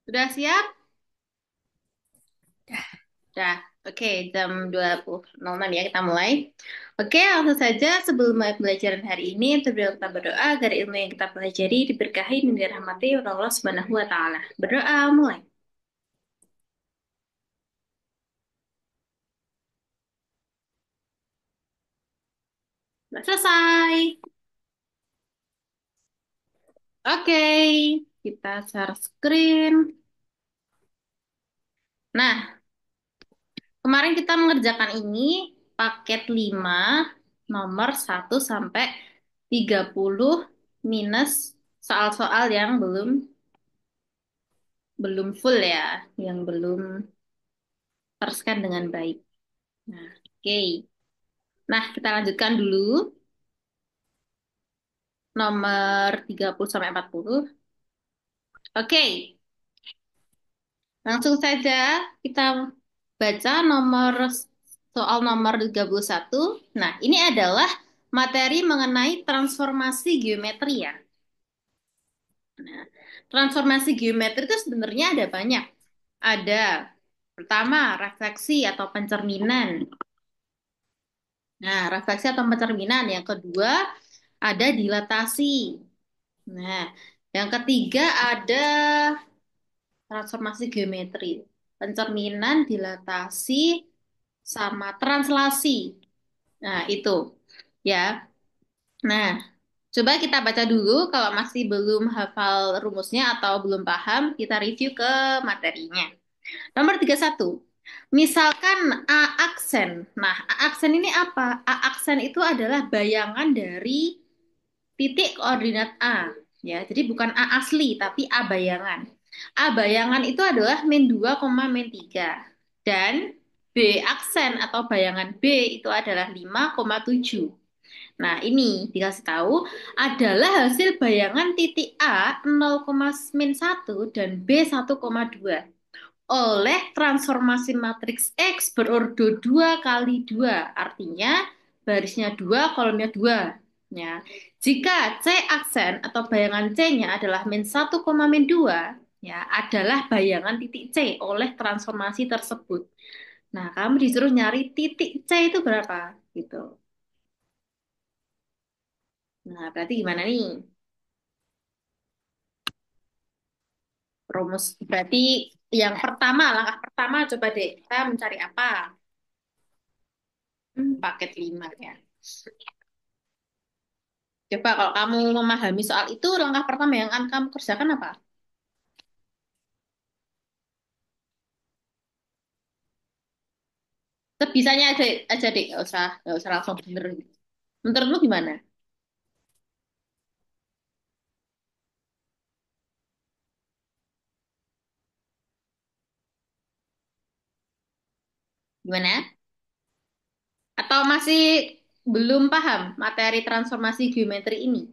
Sudah siap? Dah. Dah. Oke, jam 20.00 ya kita mulai. Oke, langsung saja sebelum mulai pelajaran hari ini, terlebih kita berdoa agar ilmu yang kita pelajari diberkahi dan dirahmati oleh Allah Subhanahu wa taala. Berdoa mulai. Sudah selesai. Oke, kita share screen. Nah, kemarin kita mengerjakan ini paket 5 nomor 1 sampai 30 minus soal-soal yang belum belum full ya, yang belum terscan dengan baik. Nah, oke. Nah, kita lanjutkan dulu nomor 30 sampai 40. Oke, langsung saja kita baca soal nomor 31. Nah, ini adalah materi mengenai transformasi geometri ya. Nah, transformasi geometri itu sebenarnya ada banyak. Ada pertama refleksi atau pencerminan. Nah, refleksi atau pencerminan. Yang kedua ada dilatasi. Nah, yang ketiga ada transformasi geometri. Pencerminan, dilatasi, sama translasi. Nah, itu ya. Nah, coba kita baca dulu. Kalau masih belum hafal rumusnya atau belum paham, kita review ke materinya. Nomor 31. Misalkan A aksen. Nah, A aksen ini apa? A aksen itu adalah bayangan dari titik koordinat A. Ya, jadi bukan A asli, tapi A bayangan. A bayangan itu adalah min 2, min 3. Dan B aksen atau bayangan B itu adalah 5,7. Nah, ini dikasih tahu adalah hasil bayangan titik A 0,1 dan B 1,2 oleh transformasi matriks X berordo 2 kali 2. Artinya barisnya 2, kolomnya 2. Ya. Jika C aksen atau bayangan C-nya adalah min 1, min 2, ya, adalah bayangan titik C oleh transformasi tersebut. Nah, kamu disuruh nyari titik C itu berapa? Gitu. Nah, berarti gimana nih? Rumus. Berarti yang pertama, langkah pertama coba deh, kita mencari apa? Paket 5 ya. Coba kalau kamu memahami soal itu, langkah pertama yang akan kamu kerjakan apa? Sebisanya aja deh, nggak usah langsung bener. Menurutmu gimana? Gimana? Atau masih belum paham materi transformasi geometri ini?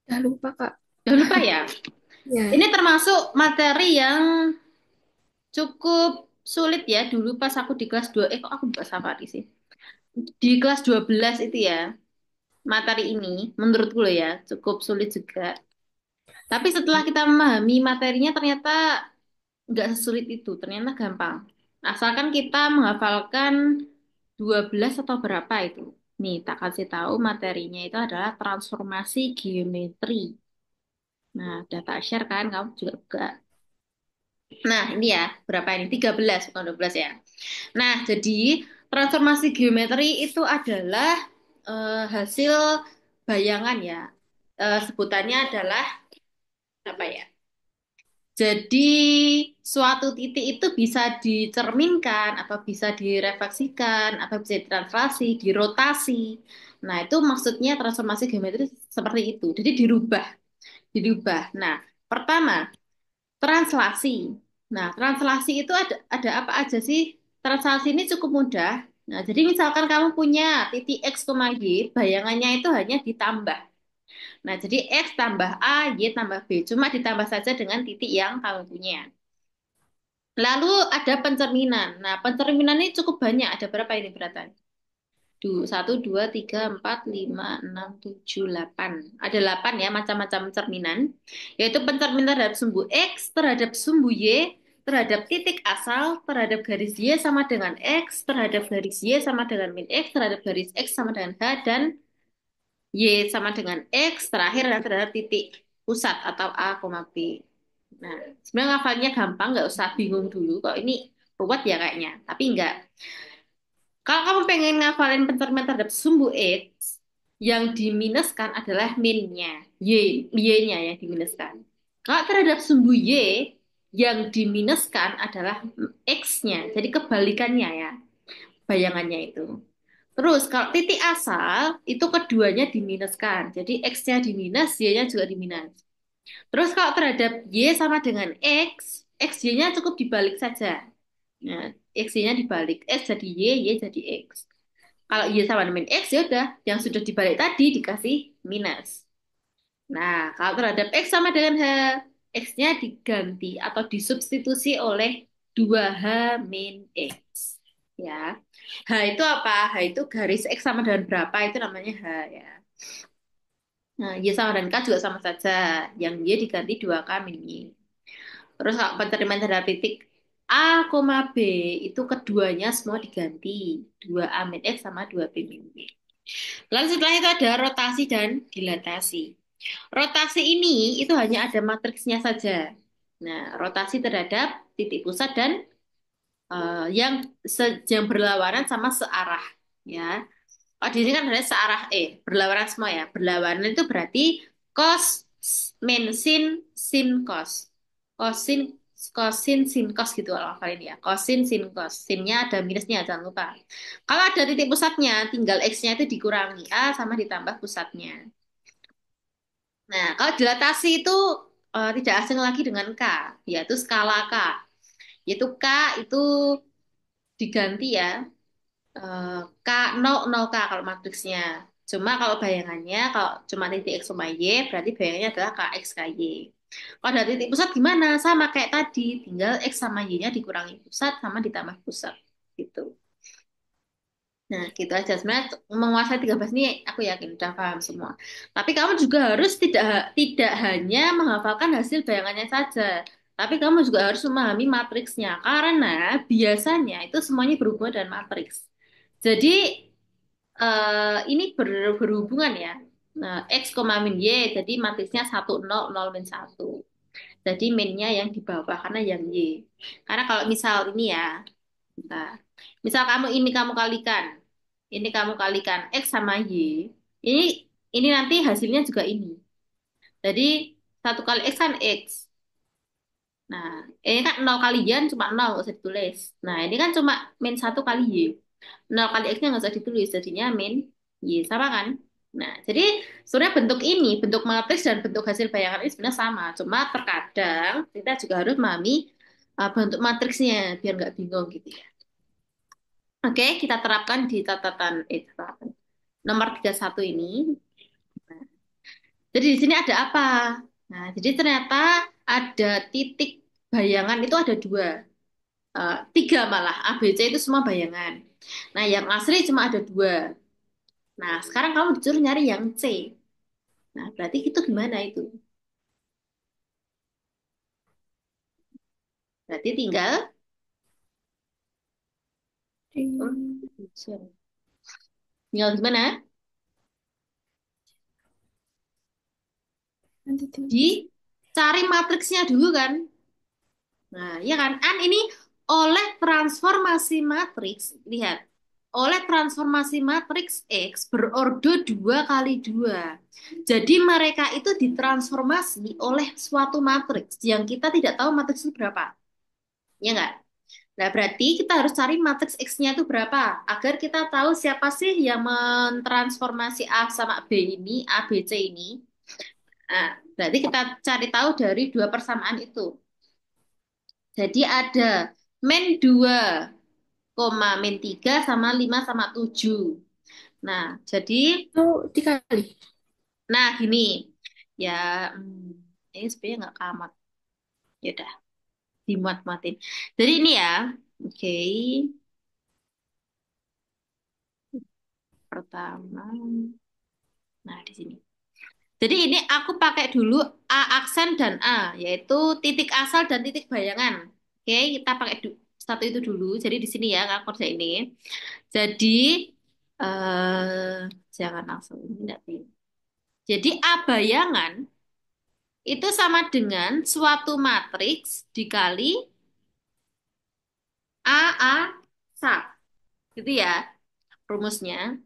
Udah lupa, Kak. Jangan lupa ya, Ya. ini termasuk materi yang cukup sulit ya. Dulu pas aku di kelas 2, kok aku buka Safari sih? Di kelas 12 itu ya, materi ini menurutku loh ya, cukup sulit juga. Tapi setelah kita memahami materinya ternyata nggak sesulit itu, ternyata gampang. Asalkan kita menghafalkan 12 atau berapa itu. Nih, tak kasih tahu materinya itu adalah transformasi geometri. Nah, data share kan, kamu juga buka. Nah, ini ya, berapa ini? 13 bukan 12 ya. Nah, jadi transformasi geometri itu adalah hasil bayangan ya. Sebutannya adalah apa ya? Jadi suatu titik itu bisa dicerminkan atau bisa direfleksikan atau bisa ditranslasi, dirotasi. Nah, itu maksudnya transformasi geometri seperti itu. Jadi dirubah. Nah, pertama, translasi. Nah, translasi itu ada apa aja sih? Translasi ini cukup mudah. Nah, jadi misalkan kamu punya titik X, Y, bayangannya itu hanya ditambah. Nah, jadi X tambah A, Y tambah B. Cuma ditambah saja dengan titik yang kamu punya. Lalu ada pencerminan. Nah, pencerminan ini cukup banyak. Ada berapa ini beratan? Satu, dua, tiga, empat, lima, enam, tujuh, delapan. Ada 8 ya macam-macam cerminan. Yaitu pencerminan terhadap sumbu X, terhadap sumbu Y, terhadap titik asal, terhadap garis Y sama dengan X, terhadap garis Y sama dengan min X, terhadap garis X sama dengan H, dan Y sama dengan X, terakhir adalah terhadap titik pusat atau A, B. Nah, sebenarnya ngafalnya gampang, nggak usah bingung dulu. Kok ini ruwet ya kayaknya, tapi enggak. Kalau kamu pengen ngafalin pencerminan terhadap sumbu X, yang diminuskan adalah min-nya, Y-nya yang diminuskan. Kalau terhadap sumbu Y, yang diminuskan adalah X-nya. Jadi kebalikannya ya, bayangannya itu. Terus kalau titik asal, itu keduanya diminuskan. Jadi X-nya diminus, Y-nya juga diminus. Terus kalau terhadap Y sama dengan X, X-Y-nya cukup dibalik saja. Nah, X-Y-nya dibalik. X jadi Y, Y jadi X. Kalau Y sama dengan X, ya udah. Yang sudah dibalik tadi dikasih minus. Nah, kalau terhadap X sama dengan H, X-nya diganti atau disubstitusi oleh 2H min X. Ya. H itu apa? H itu garis X sama dengan berapa, itu namanya H ya. Nah, Y sama dan K juga sama saja. Yang Y diganti 2K min Y. Terus kalau penerimaan terhadap titik A, B itu keduanya semua diganti. 2A min X sama 2B min Y. Lalu setelah itu ada rotasi dan dilatasi. Rotasi ini itu hanya ada matriksnya saja. Nah, rotasi terhadap titik pusat dan yang berlawanan sama searah ya. Oh, di sini kan ada searah berlawanan semua ya. Berlawanan itu berarti cos min sin cos. Kosin kosin sin cos gitu kalau hafalin ya. Kosin sin cos. Sinnya ada minusnya jangan lupa. Kalau ada titik pusatnya, tinggal x-nya itu dikurangi a sama ditambah pusatnya. Nah, kalau dilatasi itu tidak asing lagi dengan K, yaitu skala K. Yaitu K itu diganti ya, K 0, 0K kalau matriksnya. Cuma kalau bayangannya, kalau cuma titik X sama Y, berarti bayangannya adalah KX, KY. Kalau dari titik pusat gimana? Sama kayak tadi, tinggal X sama Y-nya dikurangi pusat sama ditambah pusat. Gitu. Nah, gitu aja. Sebenarnya menguasai 13 ini aku yakin udah paham semua. Tapi kamu juga harus tidak hanya menghafalkan hasil bayangannya saja, tapi kamu juga harus memahami matriksnya karena biasanya itu semuanya berhubungan dengan matriks. Jadi ini berhubungan ya. Nah, X, min Y, jadi matriksnya 1, 0, 0, min 1. Jadi minnya yang di bawah karena yang Y. Karena kalau misal ini ya, nah, misal kamu kalikan, ini kamu kalikan X sama Y, ini nanti hasilnya juga ini. Jadi satu kali X kan X. Nah, ini kan 0 kali Y kan cuma 0, nggak usah ditulis. Nah, ini kan cuma min satu kali Y. 0 kali X-nya nggak usah ditulis, jadinya min Y. Sama kan? Nah, jadi sebenarnya bentuk ini, bentuk matriks dan bentuk hasil bayangan ini sebenarnya sama. Cuma terkadang kita juga harus memahami bentuk matriksnya, biar nggak bingung gitu ya. Oke, kita terapkan di catatan nomor 31 ini. Nah, jadi di sini ada apa? Nah, jadi ternyata ada titik bayangan itu ada dua. Tiga malah, A, B, C itu semua bayangan. Nah, yang asli cuma ada dua. Nah, sekarang kamu disuruh nyari yang C. Nah, berarti itu gimana itu? Berarti tinggal, oh, Di- tinggal gimana? Nanti tinggal. Dicari matriksnya dulu kan? Nah, ya kan? Kan ini oleh transformasi matriks, lihat. Oleh transformasi matriks X berordo 2 kali 2. Jadi mereka itu ditransformasi oleh suatu matriks yang kita tidak tahu matriks itu berapa. Ya enggak? Nah, berarti kita harus cari matriks X-nya itu berapa agar kita tahu siapa sih yang mentransformasi A sama B ini, A, B, C ini. Nah, berarti kita cari tahu dari dua persamaan itu. Jadi ada min 2, min 3 sama 5 sama 7. Nah, jadi, Oh, dikali. gini. Ya, ini sebenarnya nggak kamat. Ya udah, dimuat-muatin. Jadi ini ya, oke. pertama. Nah, di sini. Jadi ini aku pakai dulu A aksen dan A, yaitu titik asal dan titik bayangan. Oke, kita pakai satu itu dulu. Jadi di sini ya, aku kerja ini. Jadi, jangan langsung ini nanti. Jadi A bayangan itu sama dengan suatu matriks dikali A sub. Gitu ya, rumusnya.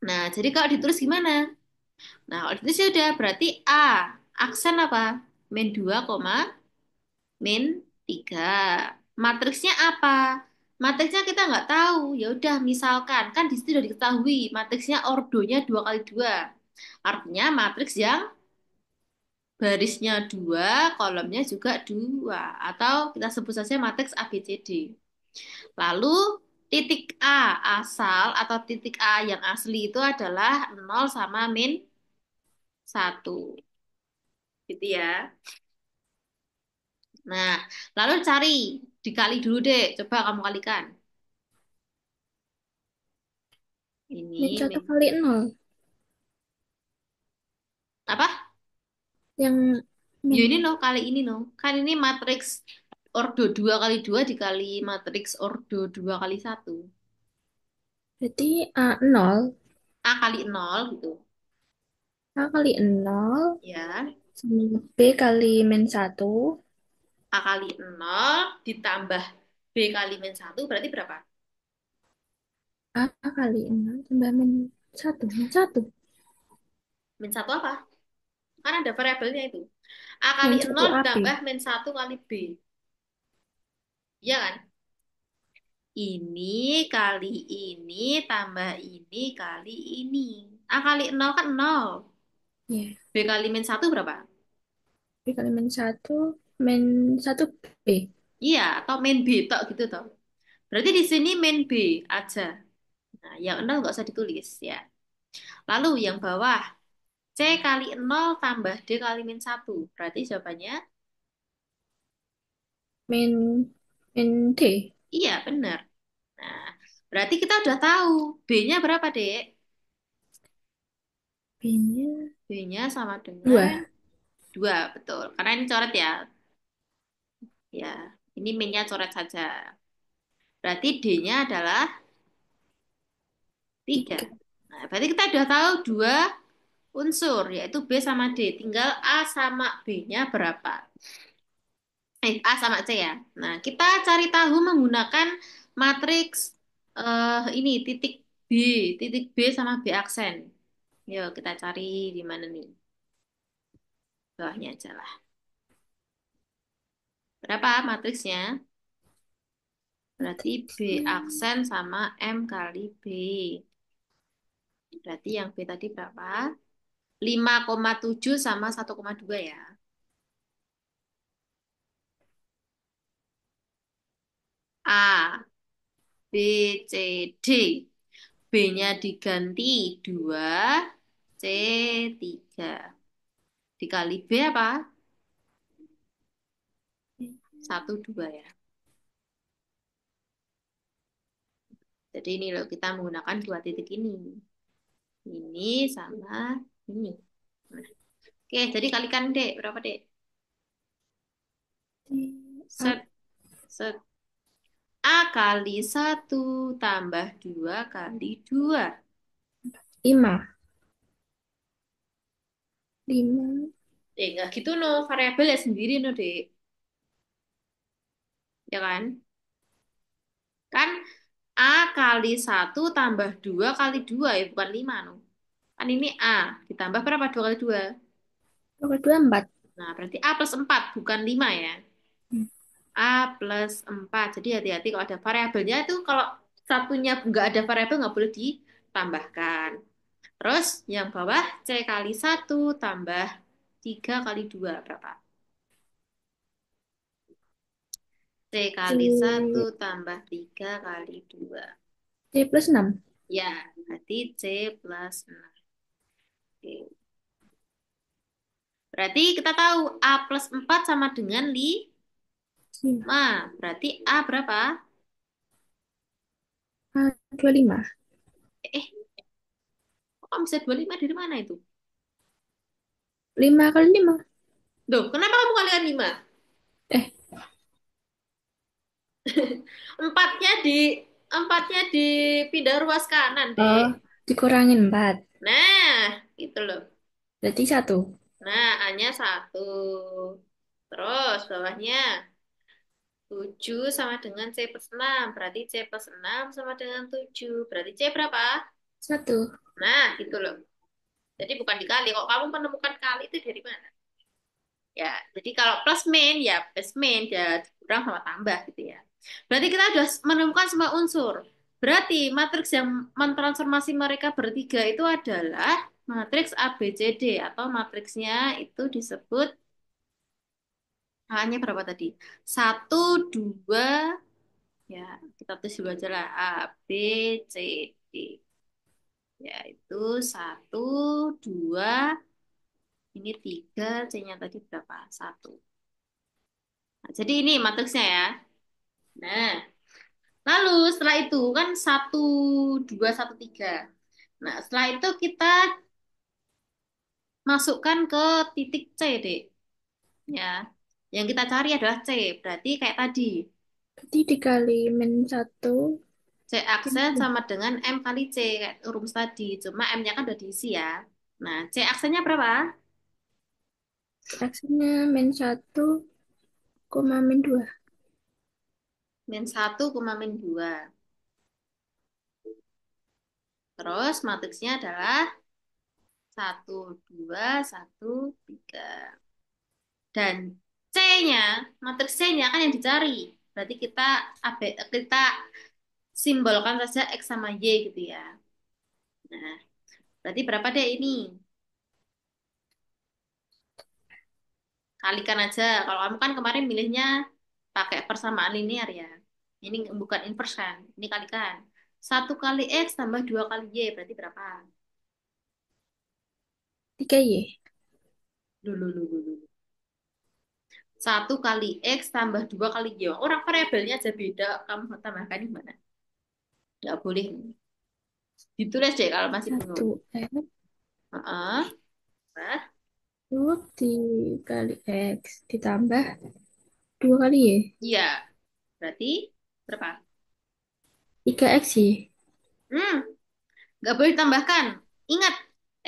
Nah, jadi kalau ditulis gimana? Nah, kalau ditulis ya udah berarti A aksen apa? Min 2, min 3. Matriksnya apa? Matriksnya kita nggak tahu. Ya udah, misalkan kan di situ sudah diketahui matriksnya ordonya 2 kali 2. Artinya matriks yang barisnya 2, kolomnya juga 2. Atau kita sebut saja matriks ABCD. Lalu titik A asal atau titik A yang asli itu adalah 0 sama min 1. Gitu ya. Nah, lalu cari, dikali dulu deh. Coba kamu kalikan. Min Ini satu kali nol. apa? Yang Ya min. ini loh, kali ini loh. Kan ini matriks ordo 2 kali 2 dikali matriks ordo 2 kali 1. Berarti A nol. A kali 0 gitu. A kali nol. Ya, Sama B kali min satu. A kali 0 ditambah B kali min 1 berarti berapa? A kali nol tambah min satu. Min satu. Min 1 apa? Kan ada variabelnya itu. A kali Min satu 0 AB. ditambah min 1 kali B. Iya kan? Ini kali ini tambah ini kali ini. A kali 0 kan 0. Ya. B kali min 1 berapa? B kali min satu. Min satu B. Iya, atau min B tok gitu toh. Berarti di sini min B aja. Nah, yang 0 nggak usah ditulis ya. Lalu yang bawah, C kali 0 tambah D kali min 1. Berarti jawabannya Min D. iya, benar. Nah, berarti kita udah tahu B-nya berapa, Dek? B-nya B-nya sama dengan 2. 2 betul. Karena ini coret ya. Ya, ini min-nya coret saja. Berarti D-nya adalah 3. 3. Nah, berarti kita udah tahu dua unsur, yaitu B sama D. Tinggal A sama B-nya berapa. A sama C ya. Nah, kita cari tahu menggunakan matriks ini titik B sama B aksen. Yuk, kita cari di mana nih? Bawahnya aja lah. Berapa matriksnya? Berarti B Matriksnya aksen sama M kali B. Berarti yang B tadi berapa? 5,7 sama 1,2 ya. A, B, C, D. B-nya diganti 2, C 3. Dikali B apa? 1, 2 ya. Jadi ini loh kita menggunakan dua titik ini. Ini sama ini. Nah, oke, jadi kalikan dek. Berapa dek? A Set, set. A kali 1 tambah 2 kali 2. 5. 5. Enggak gitu no. Variabel ya sendiri no dek. Ya kan? Kan A kali 1 tambah 2 kali 2 ya bukan 5 no. Kan ini A ditambah berapa 2 kali 2? Kedua 4. Nah, berarti A plus 4 bukan 5 ya. A plus 4. Jadi hati-hati kalau ada variabelnya itu kalau satunya nggak ada variabel nggak boleh ditambahkan. Terus yang bawah C kali 1 tambah 3 kali 2 berapa? C kali 1 C, tambah 3 kali 2. C plus 6. Ya, berarti C plus 6. Oke. Berarti kita tahu A plus 4 sama dengan 5. Berarti A berapa? A 25. Eh, Kamu bisa 25 dari mana itu? 5 kali 5. Duh, kenapa kamu kalikan 5? Eh, Empatnya di empatnya dipindah ruas kanan, Dek. oh, dikurangin 4. Nah, gitu loh. Berarti 1. Nah, A-nya 1. Terus bawahnya 7 sama dengan C plus 6. Berarti C plus 6 sama dengan 7. Berarti C berapa? 1. Nah, gitu loh. Jadi bukan dikali. Kok kamu menemukan kali itu dari mana? Ya, jadi kalau plus min, ya plus min, ya kurang sama tambah gitu ya. Berarti kita sudah menemukan semua unsur. Berarti matriks yang mentransformasi mereka bertiga itu adalah matriks A, B, C, D. Atau matriksnya itu disebut, A-nya berapa tadi? Satu, dua, ya kita tulis dulu aja lah. A, B, C, D. Yaitu satu, dua, ini tiga, C-nya tadi berapa? Satu. Nah, jadi ini matriksnya ya. Nah, lalu setelah itu kan satu, dua, satu, tiga. Nah, setelah itu kita masukkan ke titik C, Dek. Ya, yang kita cari adalah C. Berarti kayak tadi, Berarti dikali min 1. C aksen sama dengan M kali C, kayak rumus tadi. Cuma M-nya kan udah diisi ya. Nah, C aksennya berapa? Aksinya min 1, koma min 2. Min satu koma min 2. Terus matriksnya adalah satu, 2, satu, 3. Dan C-nya, matriks C-nya kan yang dicari. Berarti kita simbolkan saja X sama Y gitu ya. Nah, berarti berapa deh ini? Kalikan aja. Kalau kamu kan kemarin milihnya pakai persamaan linear ya. Ini bukan inverse kan. Ini kalikan. Satu kali X tambah dua kali Y. Berarti berapa? 3Y. Dulu, dulu, dulu. Satu kali X tambah dua kali Y. Orang variabelnya aja beda. Kamu mau tambahkan di mana? Nggak boleh. Ditulis deh kalau masih bingung. 1X Heeh. Nah, itu dikali X ditambah 2 kali Y. iya. Berarti berapa? 3X Y. Hmm, nggak boleh ditambahkan. Ingat,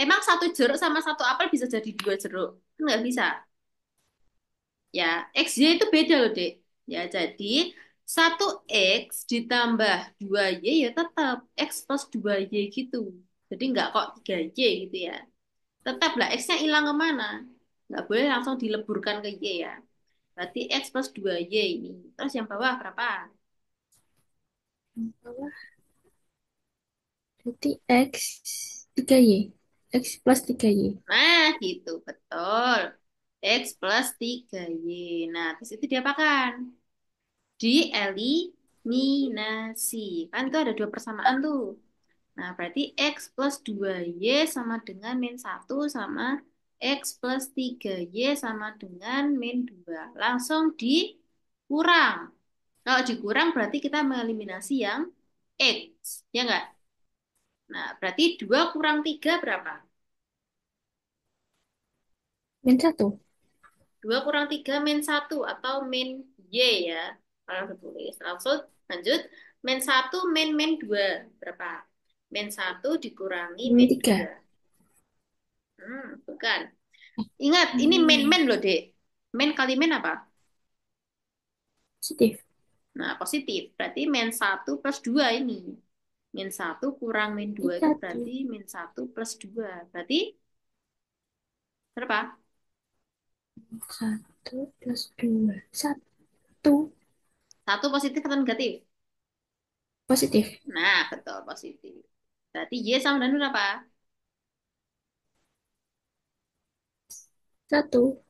emang satu jeruk sama satu apel bisa jadi dua jeruk? Kan nggak bisa. Ya, XY itu beda loh, Dek. Ya, jadi satu X ditambah dua Y ya tetap X plus dua Y gitu. Jadi nggak kok tiga Y gitu ya. Tetaplah X-nya hilang kemana? Nggak boleh langsung dileburkan ke Y ya. Berarti X plus dua Y ini. Terus yang bawah berapa? Bawah berarti X 3Y. X plus 3Y. Nah, gitu. Betul. X plus tiga y. Nah, terus itu diapakan? Dieliminasi. Kan itu ada dua persamaan tuh. Nah, berarti X plus dua y sama dengan min satu sama X plus tiga y sama dengan min 2. Langsung dikurang. Kalau dikurang berarti kita mengeliminasi yang X. Ya enggak? Nah, berarti 2 kurang 3 berapa? min 1. 2 kurang 3 min satu atau min Y ya. Kalau ditulis. Langsung lanjut. Min satu min 2 berapa? Min satu dikurangi Min min 3. 2. Bukan. Ingat, ini Hmm, min loh, Dek. Min kali min apa? positif. Nah, positif. Berarti min satu plus 2 ini. Min satu kurang min 2 Min itu 1. berarti min satu plus 2. Berarti berapa? 1 plus 2. 1 Satu positif atau negatif? positif. Nah, betul positif. Berarti Y sama dengan berapa? 1.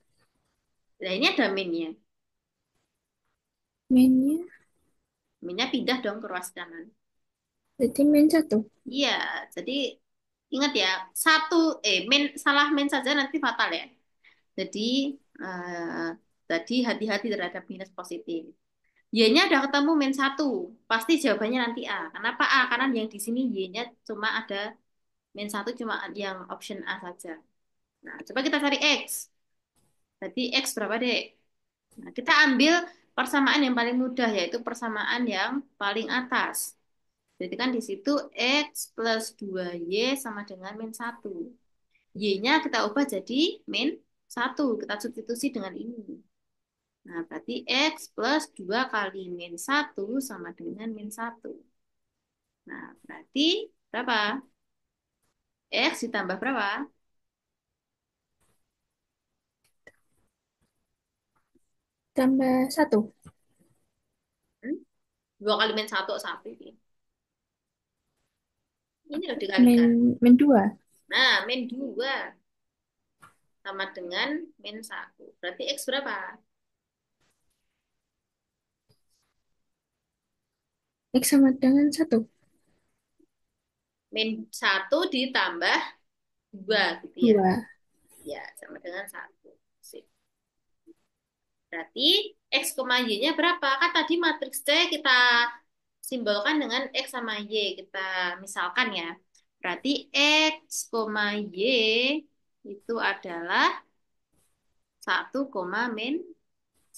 Nah, ini ada minnya. Minnya Minnya pindah dong ke ruas kanan. berarti min 1. Iya, jadi ingat ya, satu min salah min saja nanti fatal ya. Jadi eh, tadi hati-hati terhadap minus positif. Y-nya udah ketemu min satu, pasti jawabannya nanti A. Kenapa A? Karena yang di sini Y-nya cuma ada Min satu cuma yang option A saja. Nah, coba kita cari X. Berarti X berapa, Dek? Nah, kita ambil persamaan yang paling mudah, yaitu persamaan yang paling atas. Jadi kan di situ X plus 2Y sama dengan min satu. Y-nya kita ubah jadi min satu. Kita substitusi dengan ini. Nah, berarti X plus 2 kali min satu sama dengan min satu. Nah, berarti berapa? X ditambah berapa? Tambah 1. Hmm? 2 kali min satu, satu ini. Ini loh Min, dikalikan. min 2. Nah, min 2 sama dengan min satu. Berarti X berapa? X sama dengan 1. Min satu ditambah 2 gitu ya. 2. Ya, sama dengan satu. Sip. Berarti X, Y-nya berapa? Kan tadi matriks C kita simbolkan dengan X sama Y. Kita misalkan ya. Berarti X, Y itu adalah satu min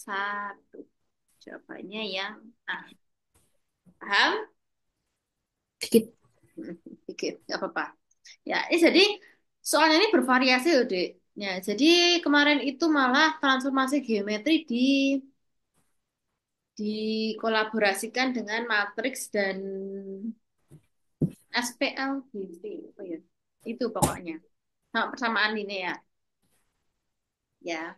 satu. Jawabannya yang A. Paham? Dikit. Dikit, nggak apa-apa. Ya, ini jadi soalnya ini bervariasi loh, Dek. Ya, jadi kemarin itu malah transformasi geometri dikolaborasikan dengan matriks dan SPL gitu. Apa ya? Itu pokoknya. Sama persamaan linear. Ya,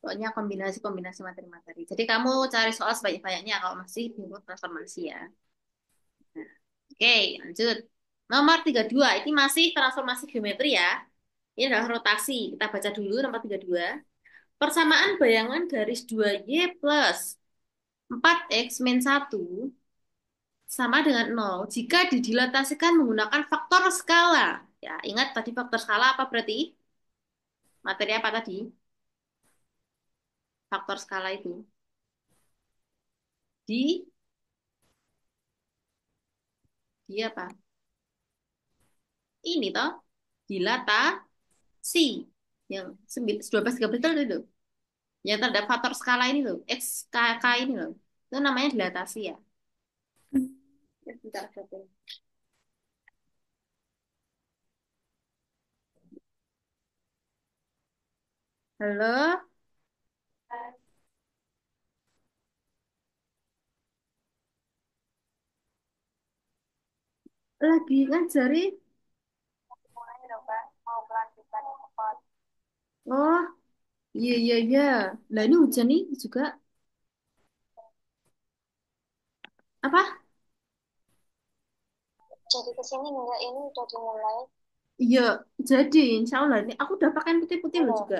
pokoknya kombinasi-kombinasi materi-materi. Jadi kamu cari soal sebanyak-banyaknya kalau masih bingung transformasi ya. Nah, oke, lanjut. Nomor 32, ini masih transformasi geometri ya. Ini adalah rotasi. Kita baca dulu nomor 32. Persamaan bayangan garis 2Y plus 4X min satu sama dengan nol jika didilatasikan menggunakan faktor skala. Ya, ingat tadi faktor skala apa berarti? Materi apa tadi? Faktor skala itu. Di, di apa? Ini toh, dilatasi. Yang 12 13 itu. Yang terhadap faktor skala ini loh. X, K, K ini loh. Itu namanya dilatasi ya. Ya, bentar, bentar. Halo, lagi ngajari. Oh, iya, iya, iya. Lah ini hujan nih juga. Apa? Jadi ke sini enggak ini udah dimulai. Iya, jadi insya Allah ini aku udah pakai putih-putih loh Halo. juga.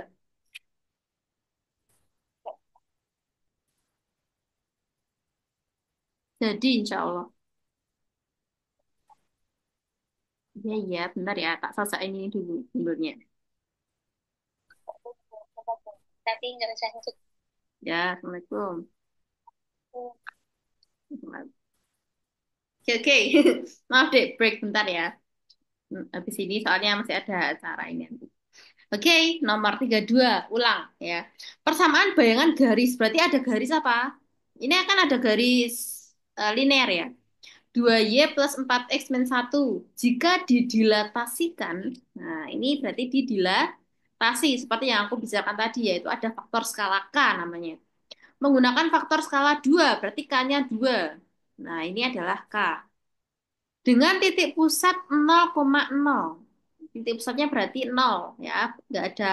Jadi insya Allah. Iya, iya, bentar ya. Tak selesai ini dulu dulunya. Tapi nggak usah lanjut. Ya, Assalamualaikum. Oke, oke. Maaf deh, break bentar ya. Habis ini soalnya masih ada acara ini nanti. Oke, nomor 32 ulang ya. Persamaan bayangan garis, berarti ada garis apa? Ini akan ada garis linear ya. 2Y plus 4X min satu. Jika didilatasikan, nah ini berarti didilatasi, seperti yang aku bicarakan tadi, yaitu ada faktor skala K namanya. Menggunakan faktor skala 2 berarti K-nya 2. Nah, ini adalah K. Dengan titik pusat 0,0. Titik pusatnya berarti 0 ya, nggak ada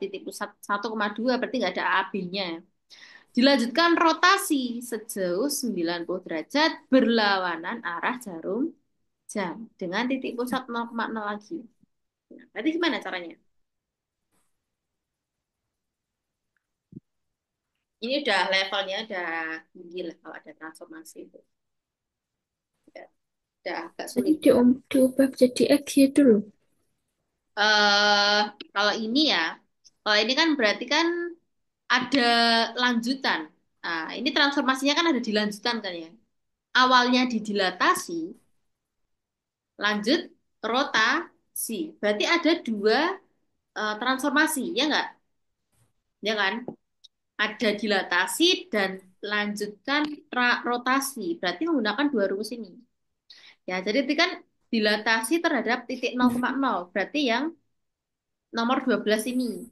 titik pusat 1,2 berarti nggak ada AB-nya. Dilanjutkan rotasi sejauh 90 derajat berlawanan arah jarum jam dengan titik pusat 0,0 lagi. Nah, berarti gimana caranya? Ini udah levelnya udah tinggi lah kalau ada transformasi itu. Udah agak Jadi sulit. diubah jadi X ya dulu. eh Kalau ini ya, kalau ini kan berarti kan ada lanjutan. Nah, ini transformasinya kan ada dilanjutan kan ya. Awalnya didilatasi, lanjut rotasi. Berarti ada dua transformasi, ya nggak? Ya kan? Ada dilatasi dan lanjutkan rotasi. Berarti menggunakan dua rumus ini. Ya, jadi itu kan dilatasi terhadap titik 0,0. Berarti yang nomor 12 ini.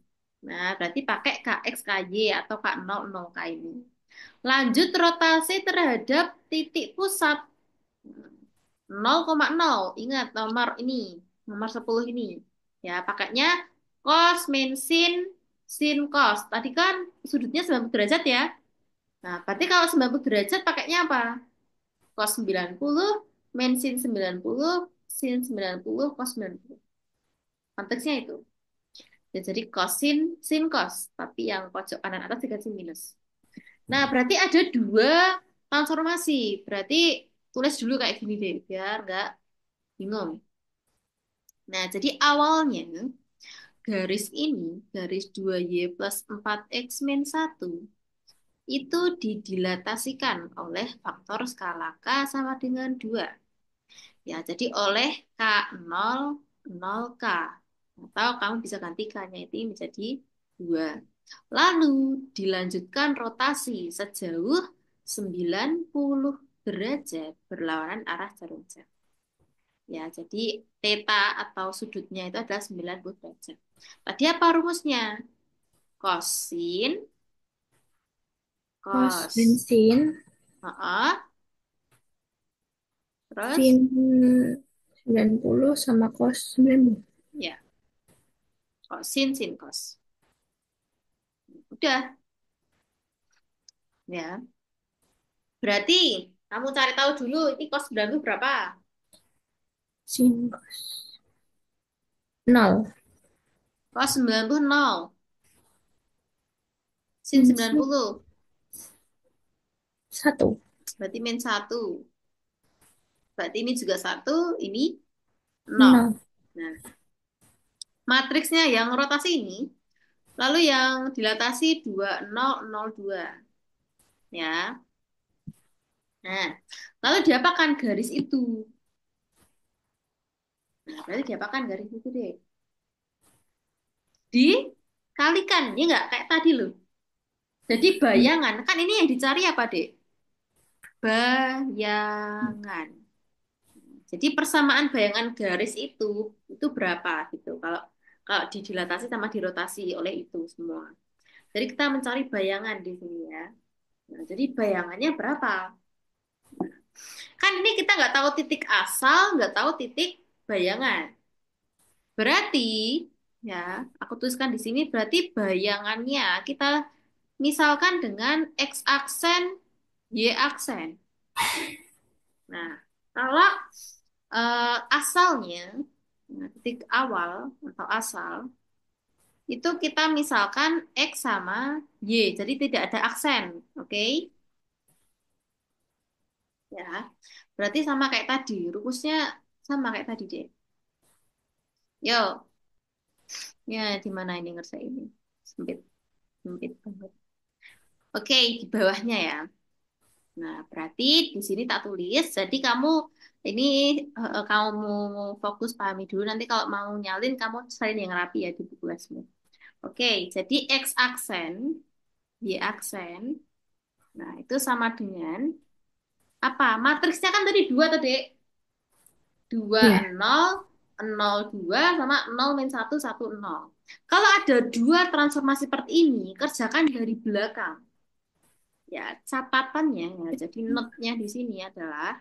Nah, berarti pakai Kx, Ky atau K0, 0K ini. Lanjut rotasi terhadap titik pusat 0,0. Ingat nomor ini, nomor 10 ini. Ya, pakainya cos min sin cos. Tadi kan sudutnya 90 derajat ya. Nah, berarti kalau 90 derajat pakainya apa? Cos 90 min sin 90 sin 90 cos 90. Konteksnya itu. Ya, jadi kosin sin cos, tapi yang pojok kanan atas dikasih minus. Nah, berarti ada dua transformasi. Berarti tulis dulu kayak gini deh, biar nggak bingung. Nah, jadi awalnya garis ini, garis 2y plus 4x min 1, itu didilatasikan oleh faktor skala K sama dengan 2. Ya, jadi oleh K0, 0K. Atau kamu bisa ganti K-nya itu menjadi 2. Lalu dilanjutkan rotasi sejauh 90 derajat berlawanan arah jarum jam. Ya, jadi theta atau sudutnya itu adalah 90 derajat. Tadi apa rumusnya? Kosin, Cos kos. bensin, Heeh. sin Terus, 90 sama cos 90. ya, kosin, sin, kos. Udah, ya. Berarti kamu cari tahu dulu ini kos 90 berapa? Sin cos 0. Kos 90 nol. Sin Min 90. 1. Berarti min 1. Berarti ini juga 1, ini nol. 0. Nah, matriksnya yang rotasi ini, lalu yang dilatasi 2002. Ya. Nah, lalu diapakan garis itu? Nah, berarti diapakan garis itu deh? Dikalikan, ya nggak? Kayak tadi loh. Jadi bayangan, kan ini yang dicari apa, Dek? Bayangan. Jadi persamaan bayangan garis itu berapa gitu. Kalau kalau didilatasi sama dirotasi oleh itu semua. Jadi kita mencari bayangan di sini ya. Nah, jadi bayangannya berapa? Kan ini kita nggak tahu titik asal, nggak tahu titik bayangan. Berarti ya, aku tuliskan di sini berarti bayangannya kita misalkan dengan x aksen, y aksen. Nah, kalau asalnya, nah, titik awal atau asal, itu kita misalkan X sama Y, jadi tidak ada aksen, oke? Ya, berarti sama kayak tadi, rumusnya sama kayak tadi deh. Yo, ya di mana ini ngerjain ini? Sempit, sempit banget. Oke, di bawahnya ya. Nah, berarti di sini tak tulis, jadi kamu ini kamu fokus pahami dulu, nanti kalau mau nyalin kamu salin yang rapi ya di buku lesmu. Oke, jadi X aksen, Y aksen. Nah, itu sama dengan apa? Matriksnya kan tadi dua tadi. Dua Ya. nol nol dua sama nol min satu satu nol. Kalau ada dua transformasi seperti ini, kerjakan dari belakang. Ya, catatannya ya. Jadi note-nya di sini adalah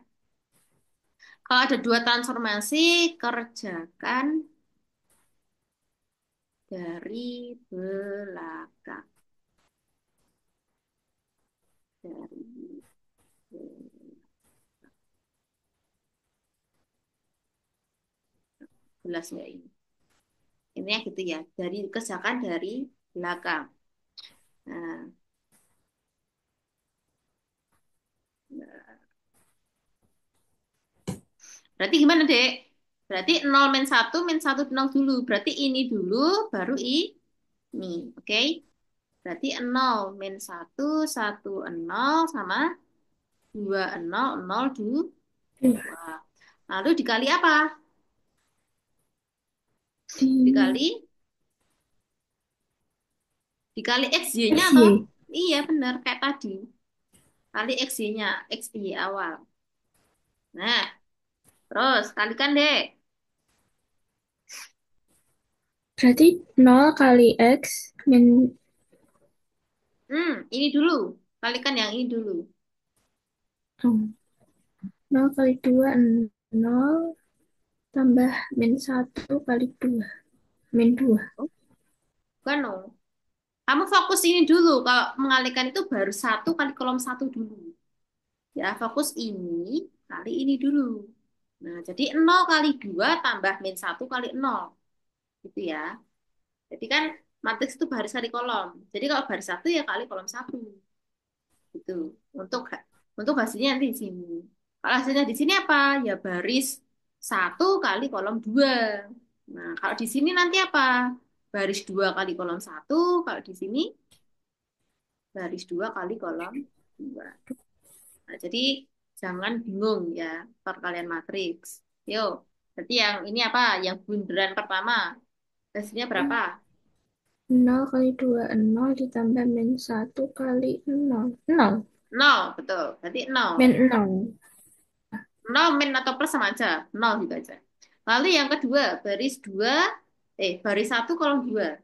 kalau ada dua transformasi, kerjakan dari belakang. Dari jelas nggak ini? Ini ya gitu ya, dari kerjakan dari belakang. Nah, berarti gimana, Dek? Berarti 0 min 1 0 dulu. Berarti ini dulu, baru ini. Oke? Berarti 0 min 1 1 0 sama 2 0 0 2. Lalu dikali apa? di Dikali dikali XY-nya atau XY. iya benar kayak tadi. Kali XY-nya, XY awal. Nah, terus kalikan deh. Berarti 0 kali X min Ini dulu. Kalikan yang ini dulu. oh, 0 kali 2 0 tambah min 1 kali 2 min 2. Oh, bukan dong. Kamu fokus ini dulu. Kalau mengalihkan itu baru satu kali kolom satu dulu. Ya, fokus ini kali ini dulu. Nah, jadi 0 kali 2 tambah min satu kali 0. Gitu ya. Jadi kan matriks itu baris kali kolom. Jadi kalau baris satu ya kali kolom satu. Gitu. Untuk untuk hasilnya nanti di sini. Kalau hasilnya di sini apa? Ya baris satu kali kolom 2. Nah, kalau di sini nanti apa? Baris 2 kali kolom satu. Kalau di sini baris 2 kali kolom 2. Nah, jadi jangan bingung ya perkalian matriks. Yuk, berarti yang ini apa? Yang bunderan pertama. Hasilnya berapa? 0 kali 2 0 ditambah min 1 kali 0 0 Nol, betul. Berarti nol. min 0. Nol min atau plus sama aja. Nol gitu aja. Lalu yang kedua, baris 2, baris satu kolom 2.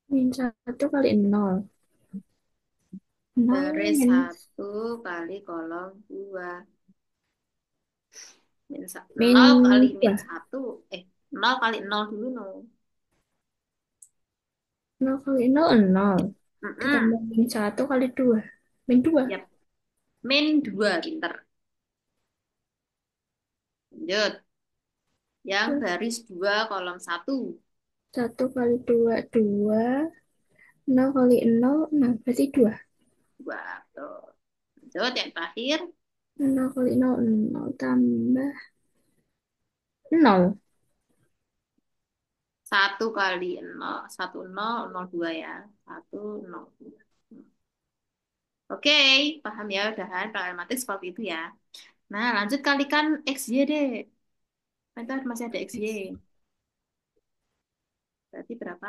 Min 1 kali 0 0 Baris min satu kali kolom 2. min 0 kali min 2 satu. 0 kali 0 dulu, nol. 0 kali 0 0 Mm-mm. ditambah min 1 kali 2 min 2 Yap. Min 2, pinter. Lanjut. Yang baris 2 kolom satu. 1 kali 2 2 0 kali 0 0 berarti 2 2. Tuh. Lanjut, yang terakhir. 0 kali 0 0 tambah 0 Satu kali 0. 1, 0, 0, 2 ya. 1, 0, 2. Oke, paham ya udahan pragmatik seperti itu ya. Nah, lanjut kalikan XY deh. Kan itu masih ada XY. Berarti berapa?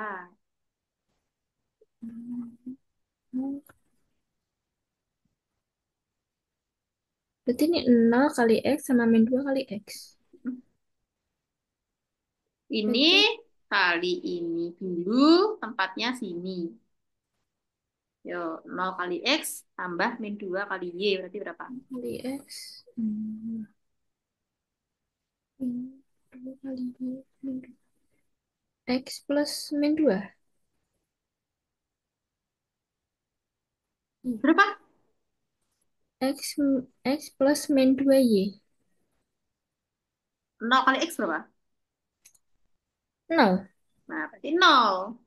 berarti ini 0 kali X sama min 2 kali X Ini berarti kali ini dulu tempatnya sini. Yo, 0 kali X tambah min 2 kali Y berarti berapa? kali X min 2 kali Y min 2. X plus min 2 Berapa? X X plus min 2Y 0 kali X berapa? 0 Nah, berarti 0.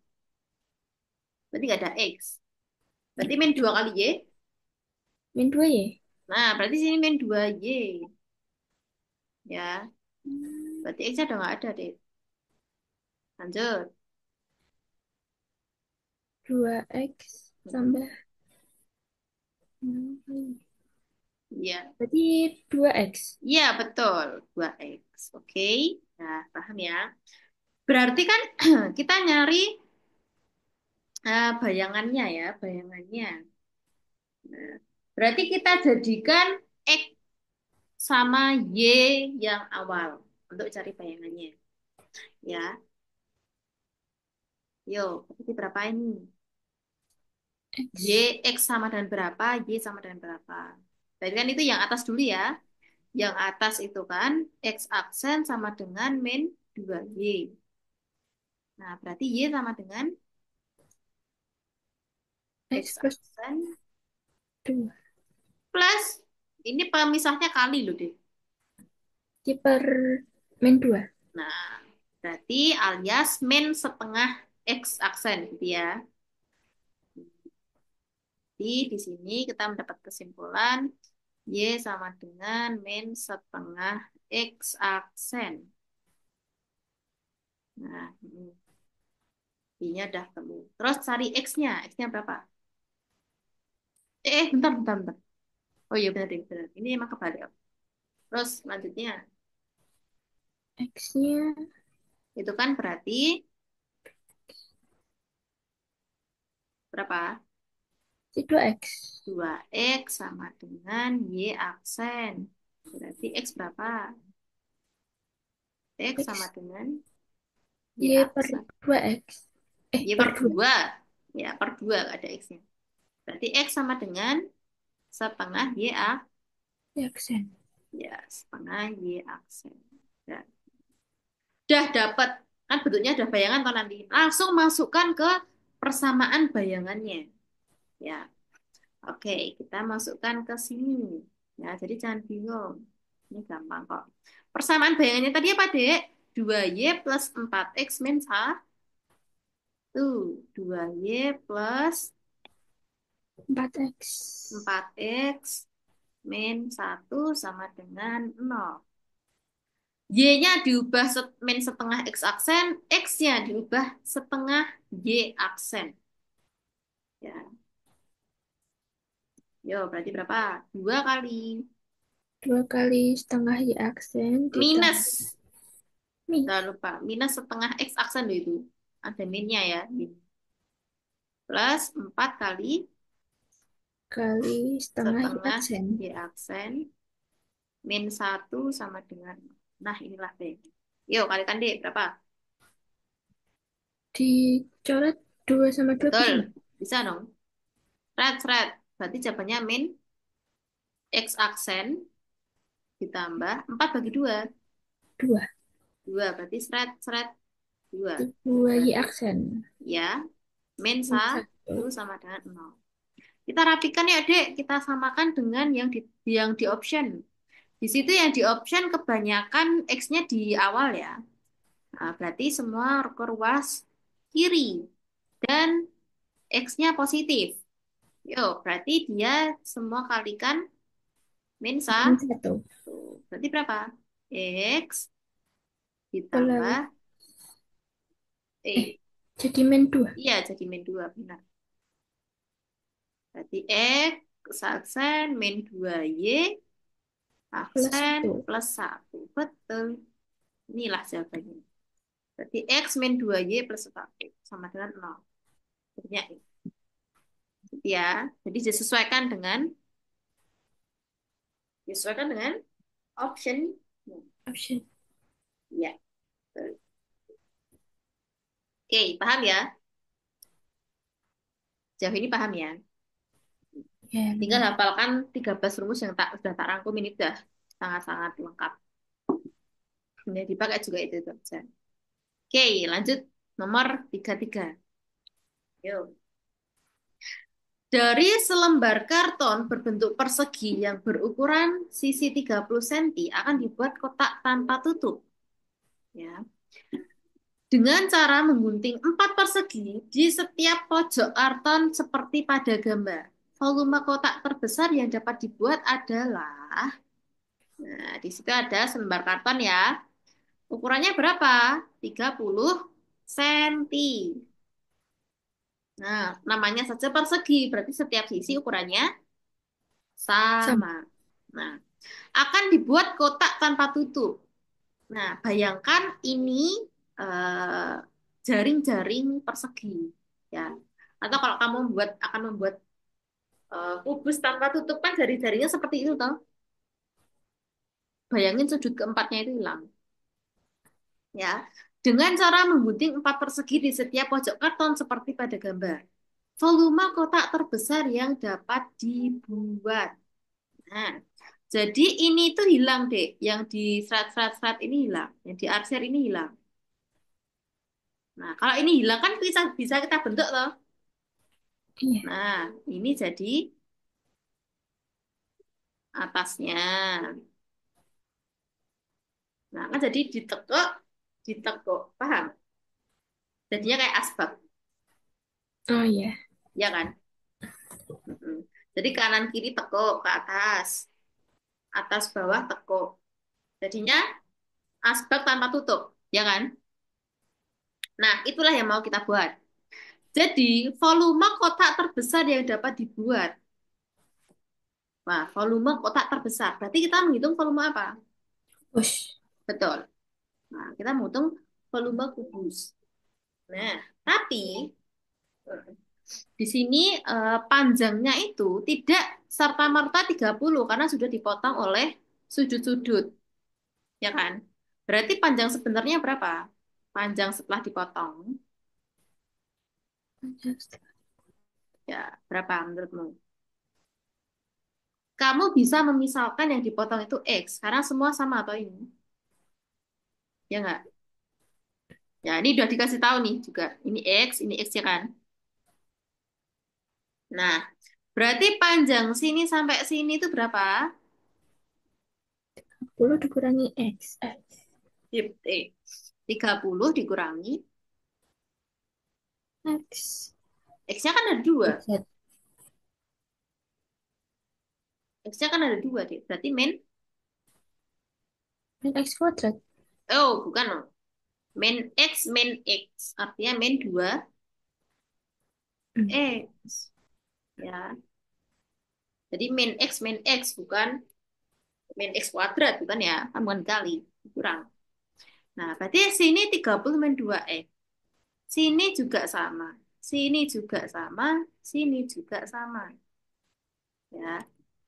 Berarti nggak ada X. Berarti min 2 kali Y. min 2Y Nah, berarti sini min 2Y. Ya, berarti X-nya udah nggak ada deh. Lanjut. 2X Mm-mm. tambah 0 kali Iya. berarti 2X Iya, betul. 2X. Oke. Nah, paham ya. Berarti kan kita nyari bayangannya ya, bayangannya. Nah, berarti kita jadikan X sama Y yang awal untuk cari bayangannya. Ya, yuk, berarti berapa ini? X Y, X sama dengan berapa? Y sama dengan berapa? Berarti kan itu yang atas dulu ya. Yang atas itu kan X aksen sama dengan min 2Y. Nah, berarti Y sama dengan X X plus aksen 2 plus, ini pemisahnya kali loh deh. Di per min 2 Nah, berarti alias min setengah X aksen gitu ya. Jadi di sini kita mendapat kesimpulan Y sama dengan min setengah X aksen. Nah, ini Y-nya udah ketemu. Terus cari X-nya. X-nya berapa? Bentar, bentar, bentar. Oh iya benar, benar. Ini emang kebalik. Terus lanjutnya. X-nya Itu kan berarti berapa? si 2X. 2X sama dengan Y aksen. Berarti X berapa? X sama X, dengan Y Y per aksen. 2X. Y Per per 2. 2. Ya, per 2 ada X-nya. Berarti X sama dengan setengah Y aksen. Y aksen. Ya, setengah Y aksen. Ya. Udah dapat. Kan bentuknya udah bayangan toh nanti. Langsung masukkan ke persamaan bayangannya. Ya, oke, kita masukkan ke sini. Ya, jadi jangan bingung. Ini gampang kok. Persamaan bayangannya tadi apa, Dek? 2Y plus 4X min 1. 2Y plus 4X. 4X min 1 sama dengan 0. Y-nya diubah min setengah X aksen, X-nya diubah setengah Y aksen. Ya, yo berarti berapa? 2 kali 2 kali setengah Y aksen ditambah minus. min Jangan lupa, minus setengah X aksen loh itu. Ada minnya ya. Min. Plus 4 kali kali setengah Y setengah aksen. Y aksen. Min 1 sama dengan. Nah, inilah B. Yuk, kalikan deh, berapa? Dicoret 2 sama 2 Betul, bisa nggak? bisa dong. Seret, seret. Berarti jawabannya min X aksen ditambah 4 bagi 2. 2. 2, berarti seret, seret. 2. 2 Y Berarti, aksen. ya, min Min 1 1. sama dengan 0. Kita rapikan ya, Dek. Kita samakan dengan yang di option. Di situ yang di option kebanyakan X-nya di awal ya. Nah, berarti semua ke ruas kiri dan X-nya positif. Yo, berarti dia semua kalikan min Min 1. 1. Berarti berapa? X Plus, ditambah eh, E. jadi min 2. Iya, jadi min 2 benar. Berarti X aksen min 2Y Plus aksen 1. plus 1. Betul. Inilah jawabannya. Berarti X min 2Y plus 1 sama dengan 0. Bentuknya ini. Gitu ya. Jadi disesuaikan dengan option. Option. Ya. Betul. Oke, paham ya? Jauh ini paham ya? Ya, Tinggal lumayan. hafalkan 13 rumus yang sudah tak rangkum ini sudah sangat-sangat lengkap. Ini dipakai juga itu aja. Oke, lanjut nomor 33. Yuk. Dari selembar karton berbentuk persegi yang berukuran sisi 30 cm akan dibuat kotak tanpa tutup. Ya. Dengan cara menggunting 4 persegi di setiap pojok karton seperti pada gambar. Volume kotak terbesar yang dapat dibuat adalah, nah, di situ ada selembar karton ya. Ukurannya berapa? 30 cm. Nah, namanya saja persegi, berarti setiap sisi ukurannya Sama. sama. Nah, akan dibuat kotak tanpa tutup. Nah, bayangkan ini eh, jaring-jaring persegi, ya. Atau kalau kamu akan membuat kubus tanpa tutup kan jari-jarinya seperti itu, toh. Bayangin sudut keempatnya itu hilang, ya. Dengan cara menggunting 4 persegi di setiap pojok karton seperti pada gambar. Volume kotak terbesar yang dapat dibuat. Nah, jadi ini tuh hilang, Dek. Yang di serat-serat ini hilang. Yang di arsir ini hilang. Nah, kalau ini hilang kan bisa bisa kita bentuk loh. Iya. Nah, ini jadi atasnya. Nah, kan jadi ditekuk, ditekuk. Paham? Jadinya kayak asbak, Oh iya. ya kan? Mm-mm. Jadi kanan kiri tekuk ke atas, atas bawah tekuk. Jadinya asbak tanpa tutup, ya kan? Nah, itulah yang mau kita buat. Jadi, volume kotak terbesar yang dapat dibuat. Nah, volume kotak terbesar. Berarti kita menghitung volume apa? Push. Betul. Nah, kita menghitung volume kubus. Nah, tapi di sini panjangnya itu tidak serta-merta 30 karena sudah dipotong oleh sudut-sudut, ya kan? Berarti panjang sebenarnya berapa? Panjang setelah dipotong, ya berapa menurutmu? Kamu bisa memisalkan yang dipotong itu X, karena semua sama atau ini? Ya nggak? Ya, ini udah dikasih tahu nih juga. Ini X ya kan? Nah, berarti panjang sini sampai sini itu berapa? 10 dikurangi X. X. 30 dikurangi. X. X-nya kan ada dua. Z. X-nya kan ada dua, deh. Berarti Min X kuadrat. oh, bukan loh. Min X. Artinya min 2 Hmm. X. Ya. Jadi min X, bukan min X kuadrat, bukan ya. Kan bukan kali. Kurang. Nah, berarti sini 30 min 2X. Sini juga sama. Sini juga sama. Sini juga sama. Ya.